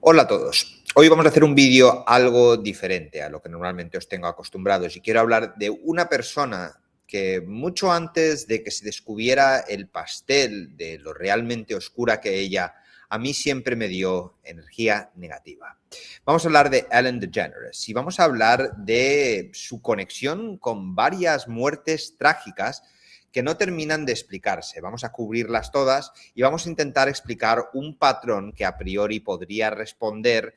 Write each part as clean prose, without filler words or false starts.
Hola a todos. Hoy vamos a hacer un vídeo algo diferente a lo que normalmente os tengo acostumbrados y quiero hablar de una persona que mucho antes de que se descubriera el pastel de lo realmente oscura que ella, a mí siempre me dio energía negativa. Vamos a hablar de Ellen DeGeneres y vamos a hablar de su conexión con varias muertes trágicas que no terminan de explicarse. Vamos a cubrirlas todas y vamos a intentar explicar un patrón que a priori podría responder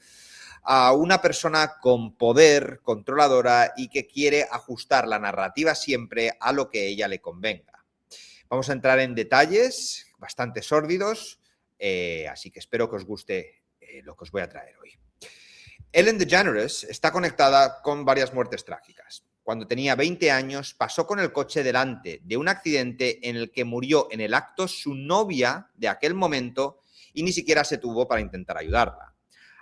a una persona con poder, controladora y que quiere ajustar la narrativa siempre a lo que ella le convenga. Vamos a entrar en detalles bastante sórdidos, así que espero que os guste lo que os voy a traer hoy. Ellen DeGeneres está conectada con varias muertes trágicas. Cuando tenía 20 años, pasó con el coche delante de un accidente en el que murió en el acto su novia de aquel momento y ni siquiera se tuvo para intentar ayudarla.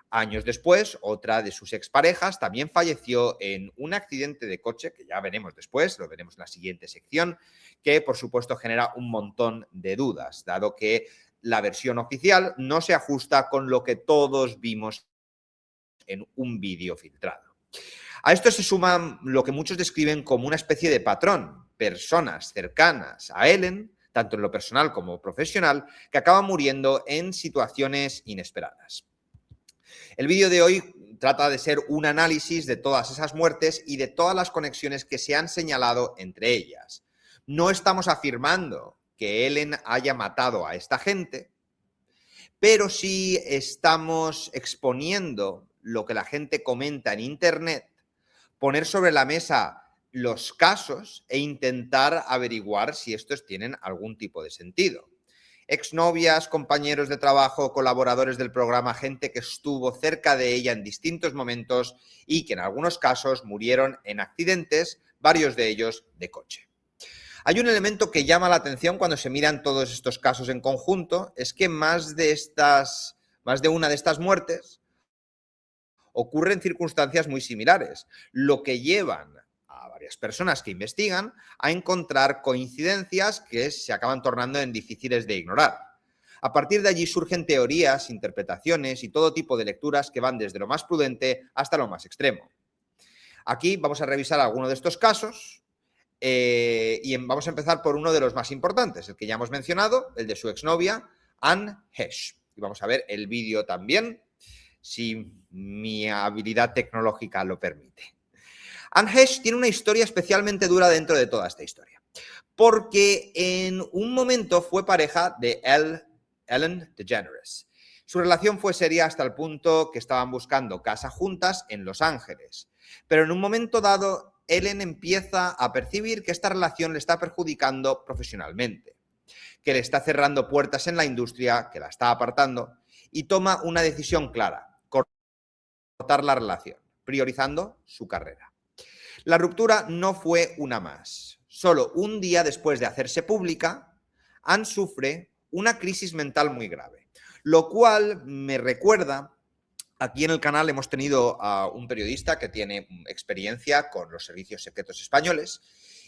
Años después, otra de sus exparejas también falleció en un accidente de coche, que ya veremos después, lo veremos en la siguiente sección, que por supuesto genera un montón de dudas, dado que la versión oficial no se ajusta con lo que todos vimos en un vídeo filtrado. A esto se suma lo que muchos describen como una especie de patrón, personas cercanas a Ellen, tanto en lo personal como profesional, que acaban muriendo en situaciones inesperadas. El vídeo de hoy trata de ser un análisis de todas esas muertes y de todas las conexiones que se han señalado entre ellas. No estamos afirmando que Ellen haya matado a esta gente, pero sí estamos exponiendo lo que la gente comenta en Internet, poner sobre la mesa los casos e intentar averiguar si estos tienen algún tipo de sentido. Exnovias, compañeros de trabajo, colaboradores del programa, gente que estuvo cerca de ella en distintos momentos y que en algunos casos murieron en accidentes, varios de ellos de coche. Hay un elemento que llama la atención cuando se miran todos estos casos en conjunto, es que más de una de estas muertes ocurren circunstancias muy similares, lo que llevan a varias personas que investigan a encontrar coincidencias que se acaban tornando en difíciles de ignorar. A partir de allí surgen teorías, interpretaciones y todo tipo de lecturas que van desde lo más prudente hasta lo más extremo. Aquí vamos a revisar algunos de estos casos y vamos a empezar por uno de los más importantes, el que ya hemos mencionado, el de su exnovia, Anne Heche. Y vamos a ver el vídeo también, si mi habilidad tecnológica lo permite. Anne Heche tiene una historia especialmente dura dentro de toda esta historia, porque en un momento fue pareja de Ellen DeGeneres. Su relación fue seria hasta el punto que estaban buscando casa juntas en Los Ángeles, pero en un momento dado Ellen empieza a percibir que esta relación le está perjudicando profesionalmente, que le está cerrando puertas en la industria, que la está apartando, y toma una decisión clara: cortar la relación, priorizando su carrera. La ruptura no fue una más. Solo un día después de hacerse pública, Anne sufre una crisis mental muy grave, lo cual me recuerda. Aquí en el canal hemos tenido a un periodista que tiene experiencia con los servicios secretos españoles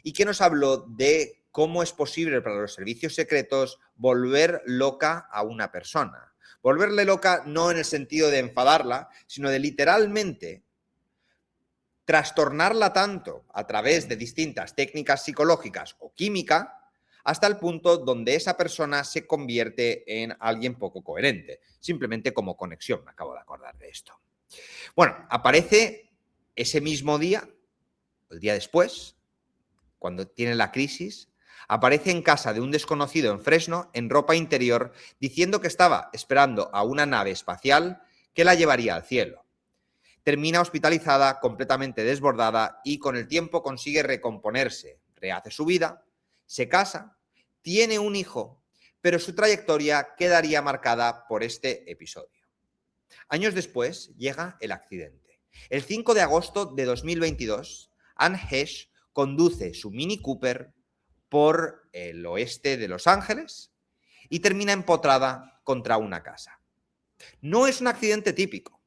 y que nos habló de cómo es posible para los servicios secretos volver loca a una persona. Volverle loca no en el sentido de enfadarla, sino de literalmente trastornarla tanto a través de distintas técnicas psicológicas o química hasta el punto donde esa persona se convierte en alguien poco coherente, simplemente como conexión. Me acabo de acordar de esto. Bueno, aparece ese mismo día, el día después, cuando tiene la crisis, aparece en casa de un desconocido en Fresno, en ropa interior, diciendo que estaba esperando a una nave espacial que la llevaría al cielo. Termina hospitalizada, completamente desbordada y con el tiempo consigue recomponerse, rehace su vida, se casa, tiene un hijo, pero su trayectoria quedaría marcada por este episodio. Años después llega el accidente. El 5 de agosto de 2022, Anne Heche conduce su Mini Cooper por el oeste de Los Ángeles y termina empotrada contra una casa. No es un accidente típico.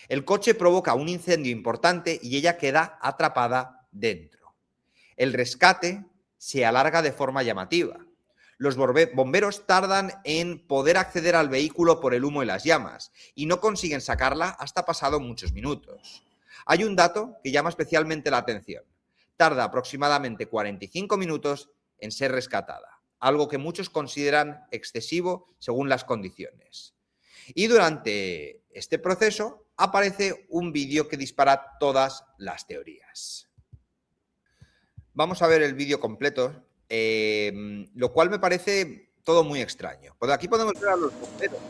El coche provoca un incendio importante y ella queda atrapada dentro. El rescate se alarga de forma llamativa. Los bomberos tardan en poder acceder al vehículo por el humo y las llamas y no consiguen sacarla hasta pasado muchos minutos. Hay un dato que llama especialmente la atención. Tarda aproximadamente 45 minutos en ser rescatada, algo que muchos consideran excesivo según las condiciones. Y durante este proceso aparece un vídeo que dispara todas las teorías. Vamos a ver el vídeo completo, lo cual me parece todo muy extraño. Pues aquí podemos ver a los bomberos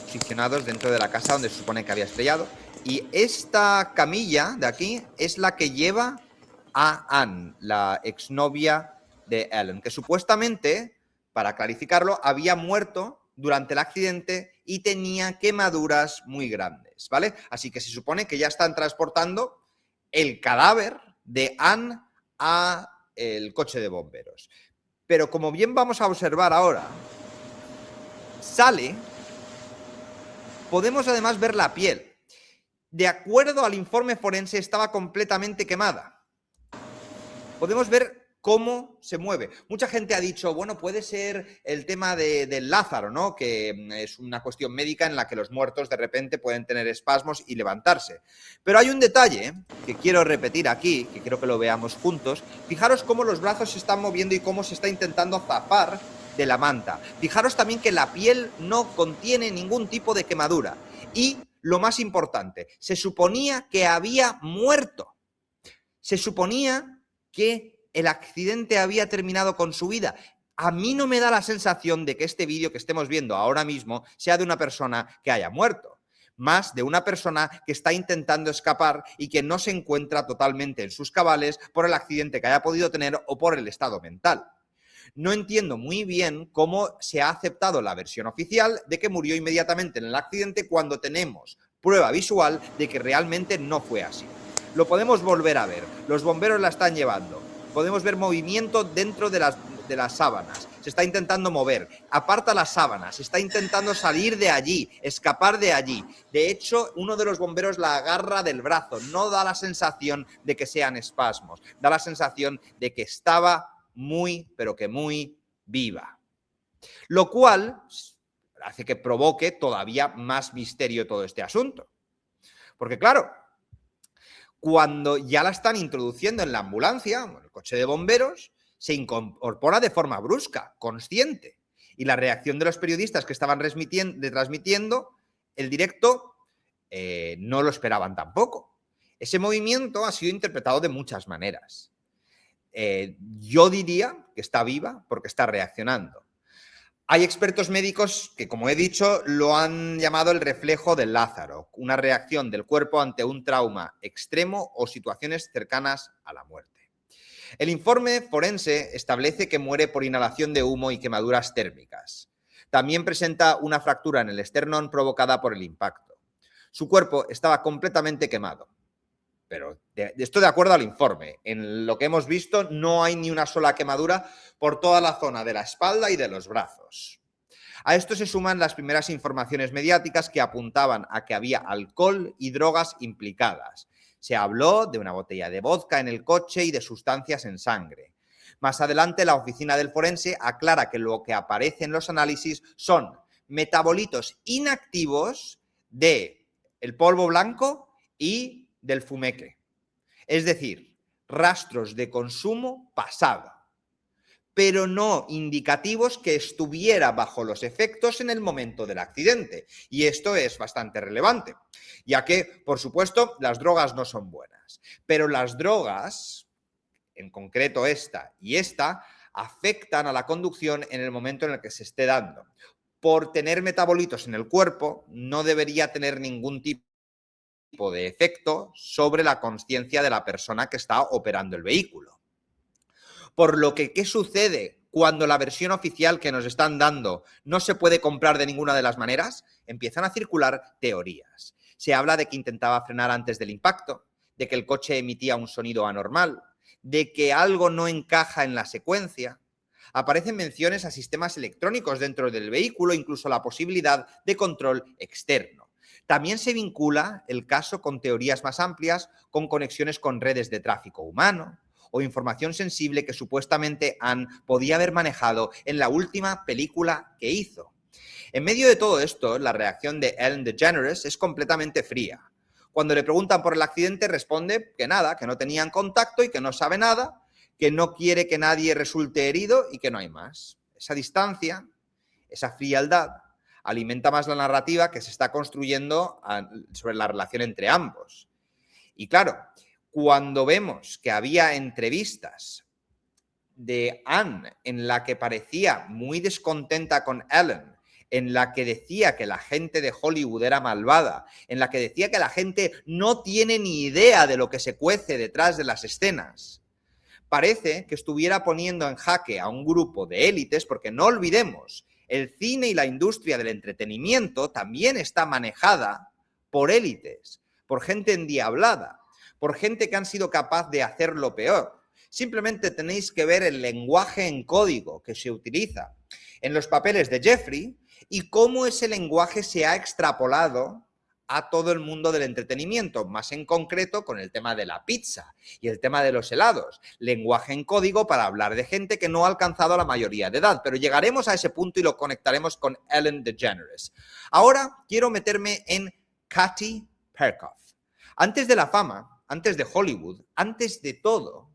posicionados dentro de la casa donde se supone que había estrellado. Y esta camilla de aquí es la que lleva a Anne, la exnovia de Ellen, que supuestamente, para clarificarlo, había muerto durante el accidente y tenía quemaduras muy grandes, ¿vale? Así que se supone que ya están transportando el cadáver de Anne a el coche de bomberos. Pero como bien vamos a observar ahora, sale, podemos además ver la piel. De acuerdo al informe forense, estaba completamente quemada. Podemos ver cómo se mueve. Mucha gente ha dicho, bueno, puede ser el tema del Lázaro, ¿no? Que es una cuestión médica en la que los muertos de repente pueden tener espasmos y levantarse. Pero hay un detalle que quiero repetir aquí, que quiero que lo veamos juntos. Fijaros cómo los brazos se están moviendo y cómo se está intentando zafar de la manta. Fijaros también que la piel no contiene ningún tipo de quemadura. Y lo más importante, se suponía que había muerto. Se suponía que el accidente había terminado con su vida. A mí no me da la sensación de que este vídeo que estemos viendo ahora mismo sea de una persona que haya muerto, más de una persona que está intentando escapar y que no se encuentra totalmente en sus cabales por el accidente que haya podido tener o por el estado mental. No entiendo muy bien cómo se ha aceptado la versión oficial de que murió inmediatamente en el accidente cuando tenemos prueba visual de que realmente no fue así. Lo podemos volver a ver. Los bomberos la están llevando. Podemos ver movimiento dentro de las sábanas. Se está intentando mover. Aparta las sábanas. Está intentando salir de allí, escapar de allí. De hecho, uno de los bomberos la agarra del brazo. No da la sensación de que sean espasmos. Da la sensación de que estaba muy, pero que muy viva. Lo cual hace que provoque todavía más misterio todo este asunto. Porque claro, cuando ya la están introduciendo en la ambulancia, en el coche de bomberos, se incorpora de forma brusca, consciente. Y la reacción de los periodistas que estaban transmitiendo el directo no lo esperaban tampoco. Ese movimiento ha sido interpretado de muchas maneras. Yo diría que está viva porque está reaccionando. Hay expertos médicos que, como he dicho, lo han llamado el reflejo del Lázaro, una reacción del cuerpo ante un trauma extremo o situaciones cercanas a la muerte. El informe forense establece que muere por inhalación de humo y quemaduras térmicas. También presenta una fractura en el esternón provocada por el impacto. Su cuerpo estaba completamente quemado. Pero esto de acuerdo al informe. En lo que hemos visto no hay ni una sola quemadura por toda la zona de la espalda y de los brazos. A esto se suman las primeras informaciones mediáticas que apuntaban a que había alcohol y drogas implicadas. Se habló de una botella de vodka en el coche y de sustancias en sangre. Más adelante, la oficina del forense aclara que lo que aparece en los análisis son metabolitos inactivos del polvo blanco y del fumeque, es decir, rastros de consumo pasado, pero no indicativos que estuviera bajo los efectos en el momento del accidente. Y esto es bastante relevante, ya que, por supuesto, las drogas no son buenas, pero las drogas, en concreto esta y esta, afectan a la conducción en el momento en el que se esté dando. Por tener metabolitos en el cuerpo, no debería tener ningún tipo de efecto sobre la consciencia de la persona que está operando el vehículo. Por lo que, ¿qué sucede cuando la versión oficial que nos están dando no se puede comprar de ninguna de las maneras? Empiezan a circular teorías. Se habla de que intentaba frenar antes del impacto, de que el coche emitía un sonido anormal, de que algo no encaja en la secuencia. Aparecen menciones a sistemas electrónicos dentro del vehículo, incluso la posibilidad de control externo. También se vincula el caso con teorías más amplias, con conexiones con redes de tráfico humano o información sensible que supuestamente Anne podía haber manejado en la última película que hizo. En medio de todo esto, la reacción de Ellen DeGeneres es completamente fría. Cuando le preguntan por el accidente, responde que nada, que no tenían contacto y que no sabe nada, que no quiere que nadie resulte herido y que no hay más. Esa distancia, esa frialdad, alimenta más la narrativa que se está construyendo sobre la relación entre ambos. Y claro, cuando vemos que había entrevistas de Anne en la que parecía muy descontenta con Ellen, en la que decía que la gente de Hollywood era malvada, en la que decía que la gente no tiene ni idea de lo que se cuece detrás de las escenas, parece que estuviera poniendo en jaque a un grupo de élites, porque no olvidemos, el cine y la industria del entretenimiento también está manejada por élites, por gente endiablada, por gente que han sido capaz de hacer lo peor. Simplemente tenéis que ver el lenguaje en código que se utiliza en los papeles de Jeffrey y cómo ese lenguaje se ha extrapolado a todo el mundo del entretenimiento, más en concreto con el tema de la pizza y el tema de los helados. Lenguaje en código para hablar de gente que no ha alcanzado la mayoría de edad, pero llegaremos a ese punto y lo conectaremos con Ellen DeGeneres. Ahora quiero meterme en Katy Perkoff. Antes de la fama, antes de Hollywood, antes de todo,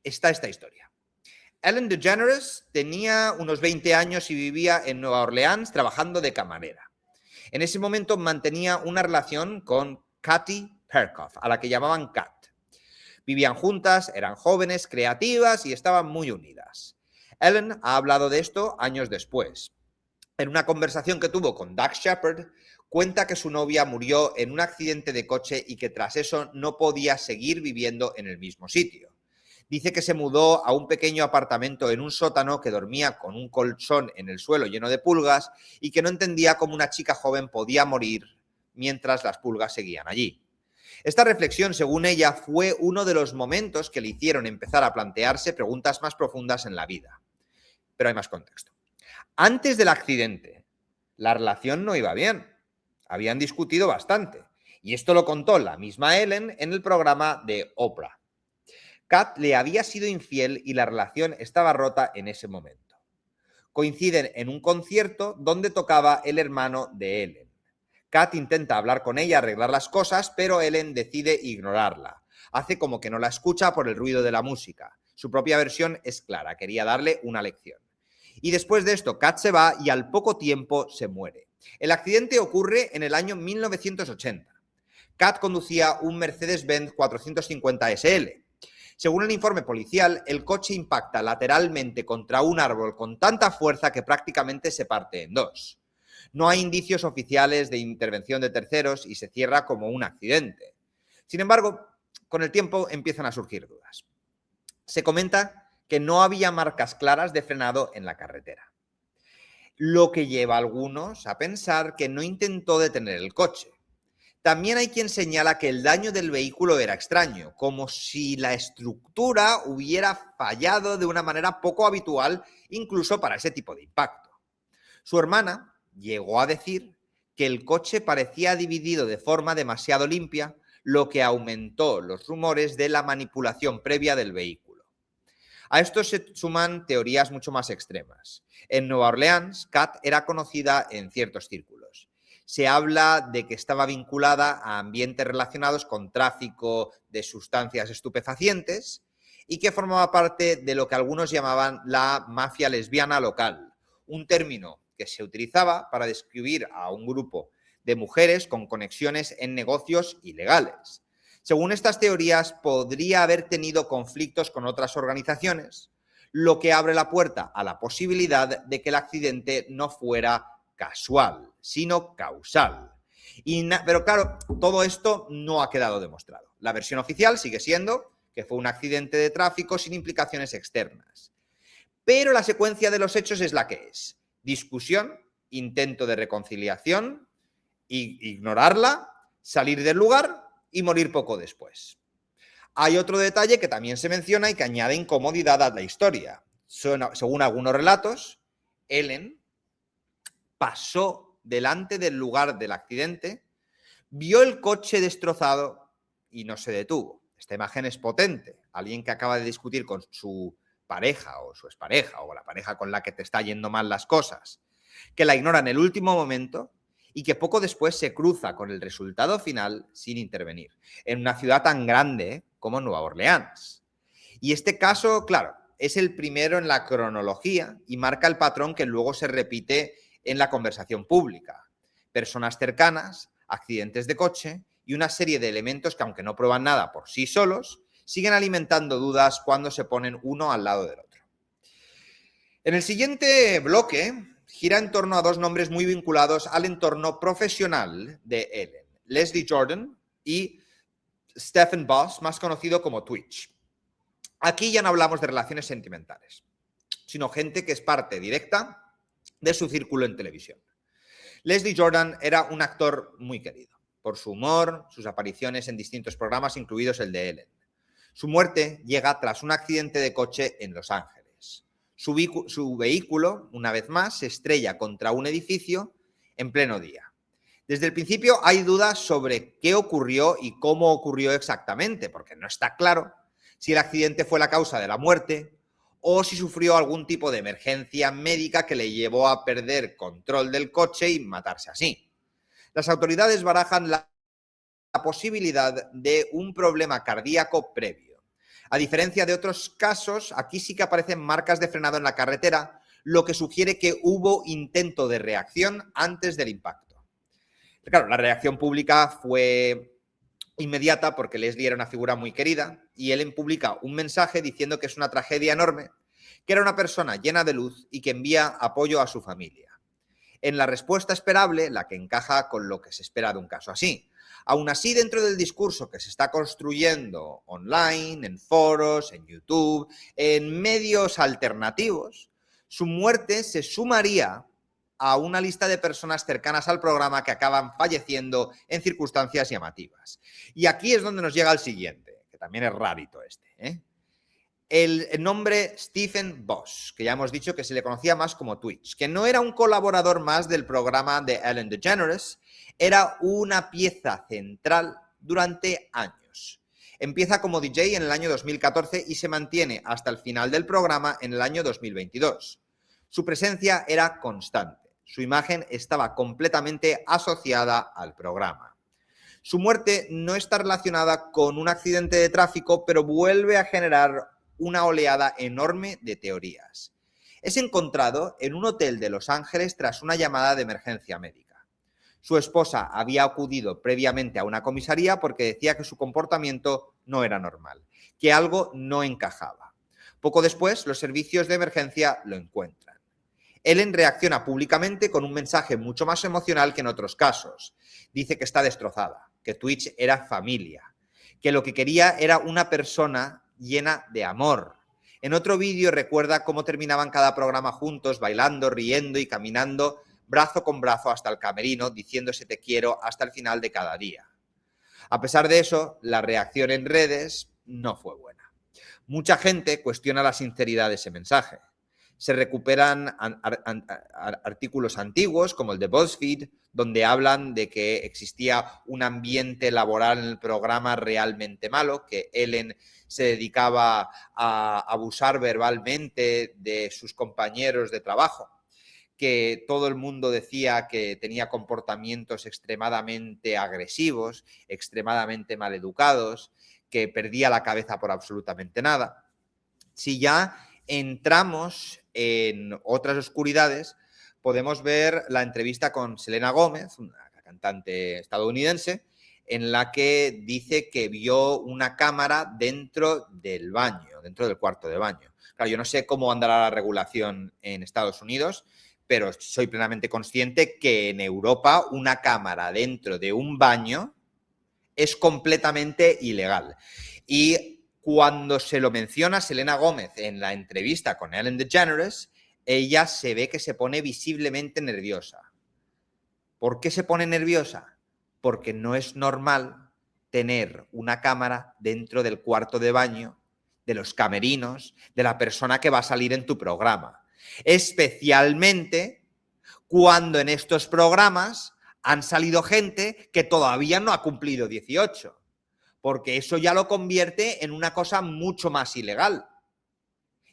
está esta historia. Ellen DeGeneres tenía unos 20 años y vivía en Nueva Orleans trabajando de camarera. En ese momento mantenía una relación con Katy Perkoff, a la que llamaban Kat. Vivían juntas, eran jóvenes, creativas y estaban muy unidas. Ellen ha hablado de esto años después. En una conversación que tuvo con Dax Shepard, cuenta que su novia murió en un accidente de coche y que tras eso no podía seguir viviendo en el mismo sitio. Dice que se mudó a un pequeño apartamento en un sótano, que dormía con un colchón en el suelo lleno de pulgas y que no entendía cómo una chica joven podía morir mientras las pulgas seguían allí. Esta reflexión, según ella, fue uno de los momentos que le hicieron empezar a plantearse preguntas más profundas en la vida. Pero hay más contexto. Antes del accidente, la relación no iba bien. Habían discutido bastante. Y esto lo contó la misma Ellen en el programa de Oprah. Kat le había sido infiel y la relación estaba rota en ese momento. Coinciden en un concierto donde tocaba el hermano de Ellen. Kat intenta hablar con ella, arreglar las cosas, pero Ellen decide ignorarla. Hace como que no la escucha por el ruido de la música. Su propia versión es clara, quería darle una lección. Y después de esto, Kat se va y al poco tiempo se muere. El accidente ocurre en el año 1980. Kat conducía un Mercedes-Benz 450 SL. Según el informe policial, el coche impacta lateralmente contra un árbol con tanta fuerza que prácticamente se parte en dos. No hay indicios oficiales de intervención de terceros y se cierra como un accidente. Sin embargo, con el tiempo empiezan a surgir dudas. Se comenta que no había marcas claras de frenado en la carretera, lo que lleva a algunos a pensar que no intentó detener el coche. También hay quien señala que el daño del vehículo era extraño, como si la estructura hubiera fallado de una manera poco habitual, incluso para ese tipo de impacto. Su hermana llegó a decir que el coche parecía dividido de forma demasiado limpia, lo que aumentó los rumores de la manipulación previa del vehículo. A esto se suman teorías mucho más extremas. En Nueva Orleans, Kat era conocida en ciertos círculos. Se habla de que estaba vinculada a ambientes relacionados con tráfico de sustancias estupefacientes y que formaba parte de lo que algunos llamaban la mafia lesbiana local, un término que se utilizaba para describir a un grupo de mujeres con conexiones en negocios ilegales. Según estas teorías, podría haber tenido conflictos con otras organizaciones, lo que abre la puerta a la posibilidad de que el accidente no fuera casual, sino causal. Pero claro, todo esto no ha quedado demostrado. La versión oficial sigue siendo que fue un accidente de tráfico sin implicaciones externas. Pero la secuencia de los hechos es la que es. Discusión, intento de reconciliación, ignorarla, salir del lugar y morir poco después. Hay otro detalle que también se menciona y que añade incomodidad a la historia. Según algunos relatos, Ellen pasó delante del lugar del accidente, vio el coche destrozado y no se detuvo. Esta imagen es potente. Alguien que acaba de discutir con su pareja o su expareja o la pareja con la que te está yendo mal las cosas, que la ignora en el último momento y que poco después se cruza con el resultado final sin intervenir, en una ciudad tan grande como Nueva Orleans. Y este caso, claro, es el primero en la cronología y marca el patrón que luego se repite en la conversación pública. Personas cercanas, accidentes de coche y una serie de elementos que, aunque no prueban nada por sí solos, siguen alimentando dudas cuando se ponen uno al lado del otro. En el siguiente bloque gira en torno a dos nombres muy vinculados al entorno profesional de Ellen: Leslie Jordan y Stephen Boss, más conocido como Twitch. Aquí ya no hablamos de relaciones sentimentales, sino gente que es parte directa de su círculo en televisión. Leslie Jordan era un actor muy querido por su humor, sus apariciones en distintos programas, incluidos el de Ellen. Su muerte llega tras un accidente de coche en Los Ángeles. Su vehículo, una vez más, se estrella contra un edificio en pleno día. Desde el principio hay dudas sobre qué ocurrió y cómo ocurrió exactamente, porque no está claro si el accidente fue la causa de la muerte o si sufrió algún tipo de emergencia médica que le llevó a perder control del coche y matarse así. Las autoridades barajan la posibilidad de un problema cardíaco previo. A diferencia de otros casos, aquí sí que aparecen marcas de frenado en la carretera, lo que sugiere que hubo intento de reacción antes del impacto. Claro, la reacción pública fue inmediata porque Leslie era una figura muy querida y Ellen publica un mensaje diciendo que es una tragedia enorme, que era una persona llena de luz y que envía apoyo a su familia. En la respuesta esperable, la que encaja con lo que se espera de un caso así. Aún así, dentro del discurso que se está construyendo online, en foros, en YouTube, en medios alternativos, su muerte se sumaría a una lista de personas cercanas al programa que acaban falleciendo en circunstancias llamativas. Y aquí es donde nos llega el siguiente, que también es rarito este, El nombre Stephen Boss, que ya hemos dicho que se le conocía más como Twitch, que no era un colaborador más del programa de Ellen DeGeneres, era una pieza central durante años. Empieza como DJ en el año 2014 y se mantiene hasta el final del programa en el año 2022. Su presencia era constante. Su imagen estaba completamente asociada al programa. Su muerte no está relacionada con un accidente de tráfico, pero vuelve a generar una oleada enorme de teorías. Es encontrado en un hotel de Los Ángeles tras una llamada de emergencia médica. Su esposa había acudido previamente a una comisaría porque decía que su comportamiento no era normal, que algo no encajaba. Poco después, los servicios de emergencia lo encuentran. Ellen reacciona públicamente con un mensaje mucho más emocional que en otros casos. Dice que está destrozada, que Twitch era familia, que lo que quería era una persona llena de amor. En otro vídeo recuerda cómo terminaban cada programa juntos, bailando, riendo y caminando brazo con brazo hasta el camerino, diciéndose te quiero hasta el final de cada día. A pesar de eso, la reacción en redes no fue buena. Mucha gente cuestiona la sinceridad de ese mensaje. Se recuperan artículos antiguos, como el de BuzzFeed, donde hablan de que existía un ambiente laboral en el programa realmente malo, que Ellen se dedicaba a abusar verbalmente de sus compañeros de trabajo, que todo el mundo decía que tenía comportamientos extremadamente agresivos, extremadamente maleducados, que perdía la cabeza por absolutamente nada. Si ya entramos en otras oscuridades, podemos ver la entrevista con Selena Gómez, una cantante estadounidense, en la que dice que vio una cámara dentro del baño, dentro del cuarto de baño. Claro, yo no sé cómo andará la regulación en Estados Unidos, pero soy plenamente consciente que en Europa una cámara dentro de un baño es completamente ilegal. Y cuando se lo menciona Selena Gómez en la entrevista con Ellen DeGeneres, ella se ve que se pone visiblemente nerviosa. ¿Por qué se pone nerviosa? Porque no es normal tener una cámara dentro del cuarto de baño, de los camerinos, de la persona que va a salir en tu programa. Especialmente cuando en estos programas han salido gente que todavía no ha cumplido 18. porque eso ya lo convierte en una cosa mucho más ilegal.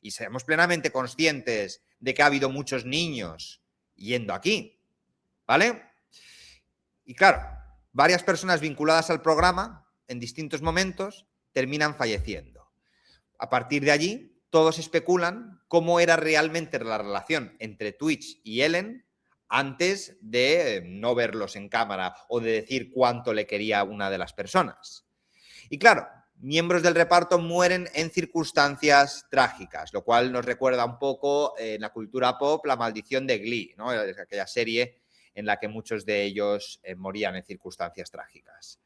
Y seamos plenamente conscientes de que ha habido muchos niños yendo aquí, ¿vale? Y claro, varias personas vinculadas al programa en distintos momentos terminan falleciendo. A partir de allí, todos especulan cómo era realmente la relación entre Twitch y Ellen antes de no verlos en cámara o de decir cuánto le quería una de las personas. Y claro, miembros del reparto mueren en circunstancias trágicas, lo cual nos recuerda un poco en la cultura pop la maldición de Glee, ¿no? Es aquella serie en la que muchos de ellos morían en circunstancias trágicas.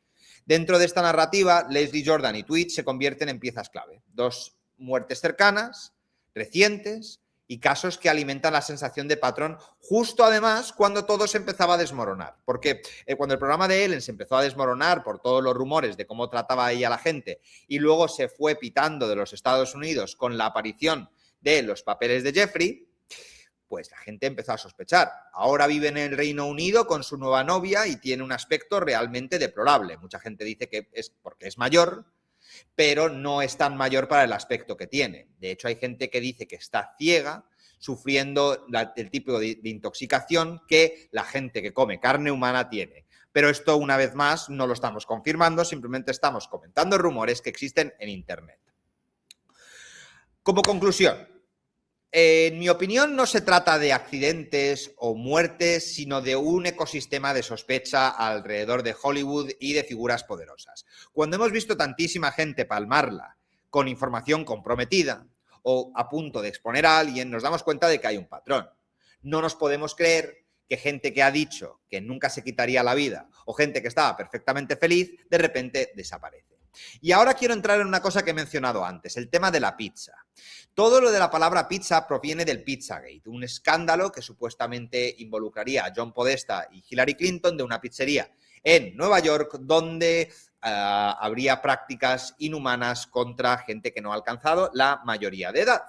Dentro de esta narrativa, Leslie Jordan y Twitch se convierten en piezas clave. Dos muertes cercanas, recientes, y casos que alimentan la sensación de patrón justo además cuando todo se empezaba a desmoronar. Porque cuando el programa de Ellen se empezó a desmoronar por todos los rumores de cómo trataba ella a la gente y luego se fue pitando de los Estados Unidos con la aparición de los papeles de Jeffrey, pues la gente empezó a sospechar. Ahora vive en el Reino Unido con su nueva novia y tiene un aspecto realmente deplorable. Mucha gente dice que es porque es mayor, pero no es tan mayor para el aspecto que tiene. De hecho, hay gente que dice que está ciega, sufriendo el tipo de intoxicación que la gente que come carne humana tiene. Pero esto, una vez más, no lo estamos confirmando, simplemente estamos comentando rumores que existen en Internet. Como conclusión, en mi opinión, no se trata de accidentes o muertes, sino de un ecosistema de sospecha alrededor de Hollywood y de figuras poderosas. Cuando hemos visto tantísima gente palmarla con información comprometida o a punto de exponer a alguien, nos damos cuenta de que hay un patrón. No nos podemos creer que gente que ha dicho que nunca se quitaría la vida o gente que estaba perfectamente feliz, de repente desaparece. Y ahora quiero entrar en una cosa que he mencionado antes, el tema de la pizza. Todo lo de la palabra pizza proviene del Pizzagate, un escándalo que supuestamente involucraría a John Podesta y Hillary Clinton de una pizzería en Nueva York donde habría prácticas inhumanas contra gente que no ha alcanzado la mayoría de edad.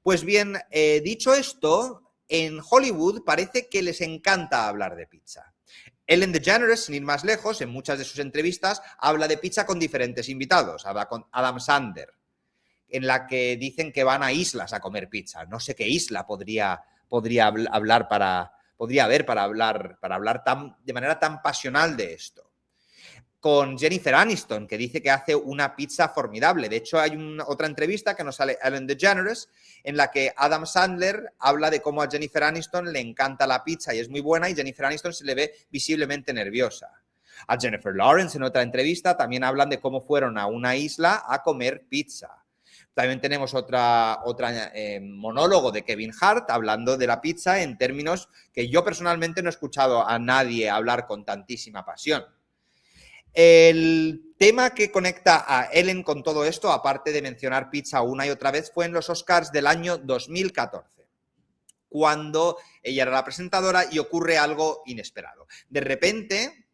Pues bien, dicho esto, en Hollywood parece que les encanta hablar de pizza. Ellen DeGeneres, sin ir más lejos, en muchas de sus entrevistas habla de pizza con diferentes invitados. Habla con Adam Sandler, en la que dicen que van a islas a comer pizza. No sé qué isla podría haber para hablar de manera tan pasional de esto. Con Jennifer Aniston, que dice que hace una pizza formidable. De hecho, hay otra entrevista que nos sale Ellen DeGeneres, en la que Adam Sandler habla de cómo a Jennifer Aniston le encanta la pizza y es muy buena, y Jennifer Aniston se le ve visiblemente nerviosa. A Jennifer Lawrence, en otra entrevista, también hablan de cómo fueron a una isla a comer pizza. También tenemos otra monólogo de Kevin Hart hablando de la pizza en términos que yo personalmente no he escuchado a nadie hablar con tantísima pasión. El tema que conecta a Ellen con todo esto, aparte de mencionar pizza una y otra vez, fue en los Oscars del año 2014, cuando ella era la presentadora y ocurre algo inesperado. De repente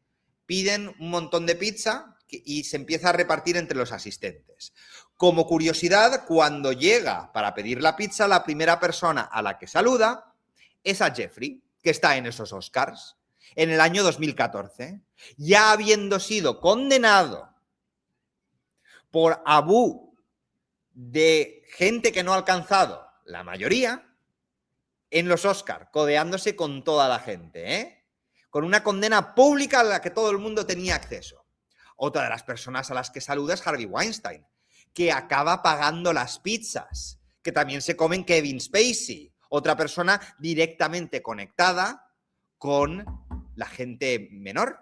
piden un montón de pizza y se empieza a repartir entre los asistentes. Como curiosidad, cuando llega para pedir la pizza, la primera persona a la que saluda es a Jeffrey, que está en esos Oscars, en el año 2014, ya habiendo sido condenado por abú de gente que no ha alcanzado la mayoría en los Oscars, codeándose con toda la gente, con una condena pública a la que todo el mundo tenía acceso. Otra de las personas a las que saluda es Harvey Weinstein, que acaba pagando las pizzas, que también se comen Kevin Spacey, otra persona directamente conectada con la gente menor.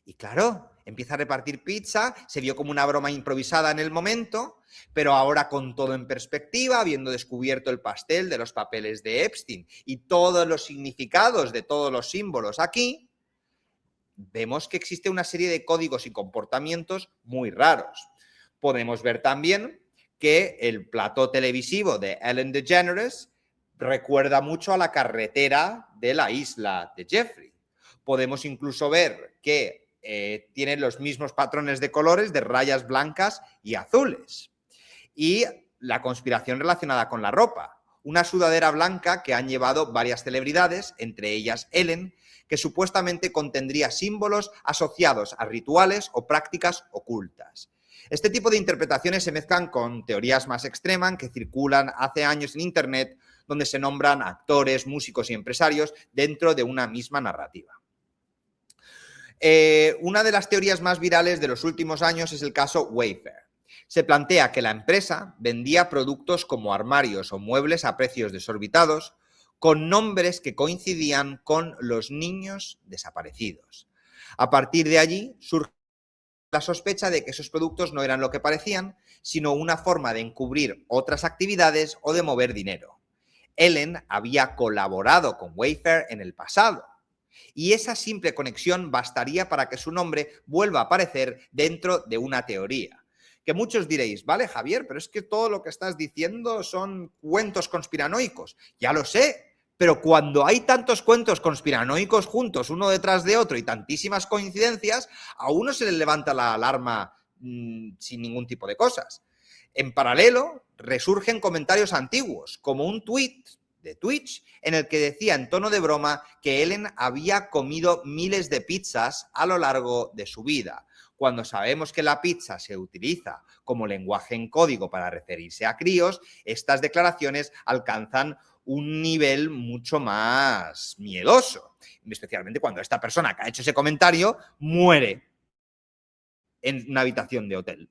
Y claro, empieza a repartir pizza, se vio como una broma improvisada en el momento, pero ahora con todo en perspectiva, habiendo descubierto el pastel de los papeles de Epstein y todos los significados de todos los símbolos aquí, vemos que existe una serie de códigos y comportamientos muy raros. Podemos ver también que el plató televisivo de Ellen DeGeneres recuerda mucho a la carretera de la isla de Jeffrey. Podemos incluso ver que tiene los mismos patrones de colores, de rayas blancas y azules. Y la conspiración relacionada con la ropa. una sudadera blanca que han llevado varias celebridades, entre ellas Ellen, que supuestamente contendría símbolos asociados a rituales o prácticas ocultas. Este tipo de interpretaciones se mezclan con teorías más extremas que circulan hace años en Internet, donde se nombran actores, músicos y empresarios dentro de una misma narrativa. Una de las teorías más virales de los últimos años es el caso Wayfair. Se plantea que la empresa vendía productos como armarios o muebles a precios desorbitados, con nombres que coincidían con los niños desaparecidos. A partir de allí surge la sospecha de que esos productos no eran lo que parecían, sino una forma de encubrir otras actividades o de mover dinero. Ellen había colaborado con Wayfair en el pasado, y esa simple conexión bastaría para que su nombre vuelva a aparecer dentro de una teoría. Que muchos diréis, vale, Javier, pero es que todo lo que estás diciendo son cuentos conspiranoicos. Ya lo sé, pero cuando hay tantos cuentos conspiranoicos juntos, uno detrás de otro, y tantísimas coincidencias, a uno se le levanta la alarma sin ningún tipo de cosas. En paralelo, resurgen comentarios antiguos, como un tuit de Twitch en el que decía en tono de broma que Ellen había comido miles de pizzas a lo largo de su vida, cuando sabemos que la pizza se utiliza como lenguaje en código para referirse a críos. Estas declaraciones alcanzan un nivel mucho más miedoso, especialmente cuando esta persona que ha hecho ese comentario muere en una habitación de hotel.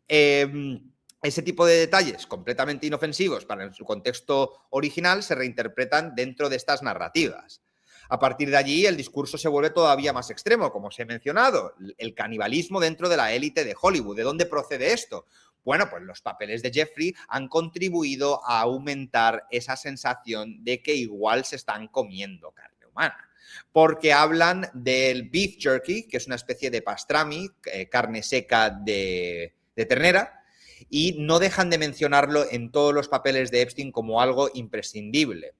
Ese tipo de detalles completamente inofensivos para su contexto original se reinterpretan dentro de estas narrativas. A partir de allí, el discurso se vuelve todavía más extremo, como os he mencionado, el canibalismo dentro de la élite de Hollywood. ¿De dónde procede esto? Bueno, pues los papeles de Jeffrey han contribuido a aumentar esa sensación de que igual se están comiendo carne humana. Porque hablan del beef jerky, que es una especie de pastrami, carne seca de ternera, y no dejan de mencionarlo en todos los papeles de Epstein como algo imprescindible.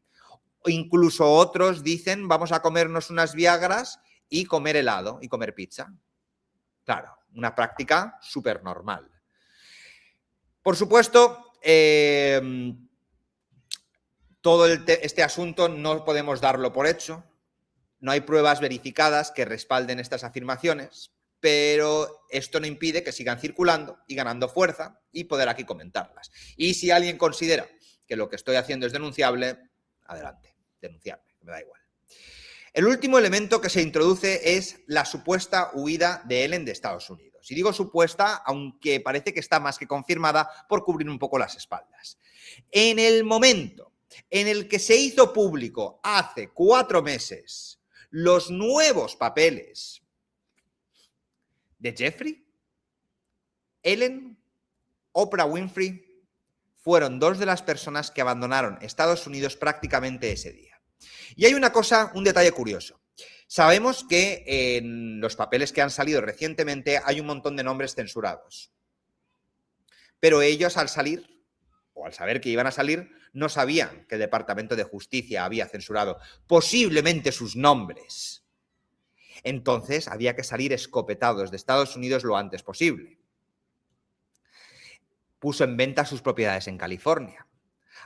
Incluso otros dicen, vamos a comernos unas viagras y comer helado y comer pizza. Claro, una práctica súper normal. Por supuesto, todo este asunto no podemos darlo por hecho. No hay pruebas verificadas que respalden estas afirmaciones, pero esto no impide que sigan circulando y ganando fuerza y poder aquí comentarlas. Y si alguien considera que lo que estoy haciendo es denunciable, adelante, denunciarme, me da igual. El último elemento que se introduce es la supuesta huida de Ellen de Estados Unidos. Y digo supuesta, aunque parece que está más que confirmada, por cubrir un poco las espaldas. En el momento en el que se hizo público hace 4 meses los nuevos papeles de Jeffrey, Ellen, Oprah Winfrey fueron 2 de las personas que abandonaron Estados Unidos prácticamente ese día. Y hay una cosa, un detalle curioso. Sabemos que en los papeles que han salido recientemente hay un montón de nombres censurados. Pero ellos al salir, o al saber que iban a salir, no sabían que el Departamento de Justicia había censurado posiblemente sus nombres. Entonces había que salir escopetados de Estados Unidos lo antes posible. Puso en venta sus propiedades en California.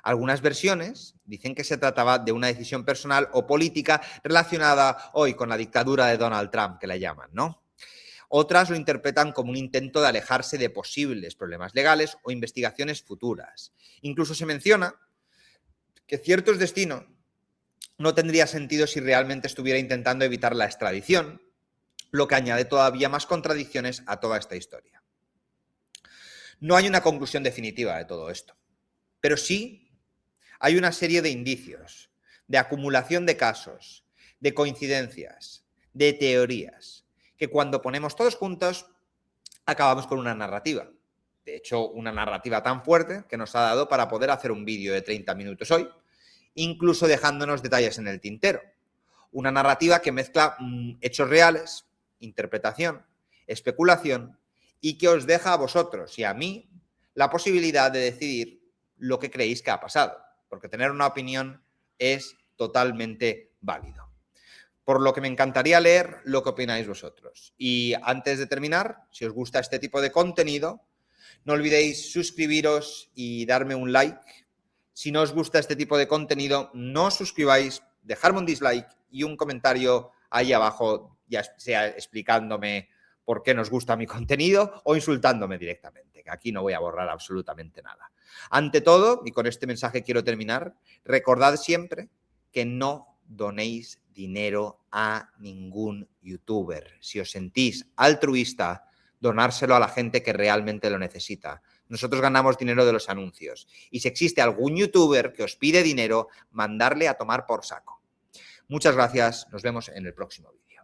Algunas versiones dicen que se trataba de una decisión personal o política relacionada hoy con la dictadura de Donald Trump, que la llaman, ¿no? Otras lo interpretan como un intento de alejarse de posibles problemas legales o investigaciones futuras. Incluso se menciona que ciertos destinos no tendría sentido si realmente estuviera intentando evitar la extradición, lo que añade todavía más contradicciones a toda esta historia. No hay una conclusión definitiva de todo esto, pero sí hay una serie de indicios, de acumulación de casos, de coincidencias, de teorías, que cuando ponemos todos juntos acabamos con una narrativa. De hecho, una narrativa tan fuerte que nos ha dado para poder hacer un vídeo de 30 minutos hoy, incluso dejándonos detalles en el tintero. Una narrativa que mezcla hechos reales, interpretación, especulación, y que os deja a vosotros y a mí la posibilidad de decidir lo que creéis que ha pasado, porque tener una opinión es totalmente válido. Por lo que me encantaría leer lo que opináis vosotros. Y antes de terminar, si os gusta este tipo de contenido, no olvidéis suscribiros y darme un like Si no os gusta este tipo de contenido, no os suscribáis, dejadme un dislike y un comentario ahí abajo, ya sea explicándome por qué nos gusta mi contenido o insultándome directamente, que aquí no voy a borrar absolutamente nada. Ante todo, y con este mensaje quiero terminar, recordad siempre que no donéis dinero a ningún youtuber. Si os sentís altruista, donárselo a la gente que realmente lo necesita. Nosotros ganamos dinero de los anuncios. Y si existe algún youtuber que os pide dinero, mandarle a tomar por saco. Muchas gracias. Nos vemos en el próximo vídeo.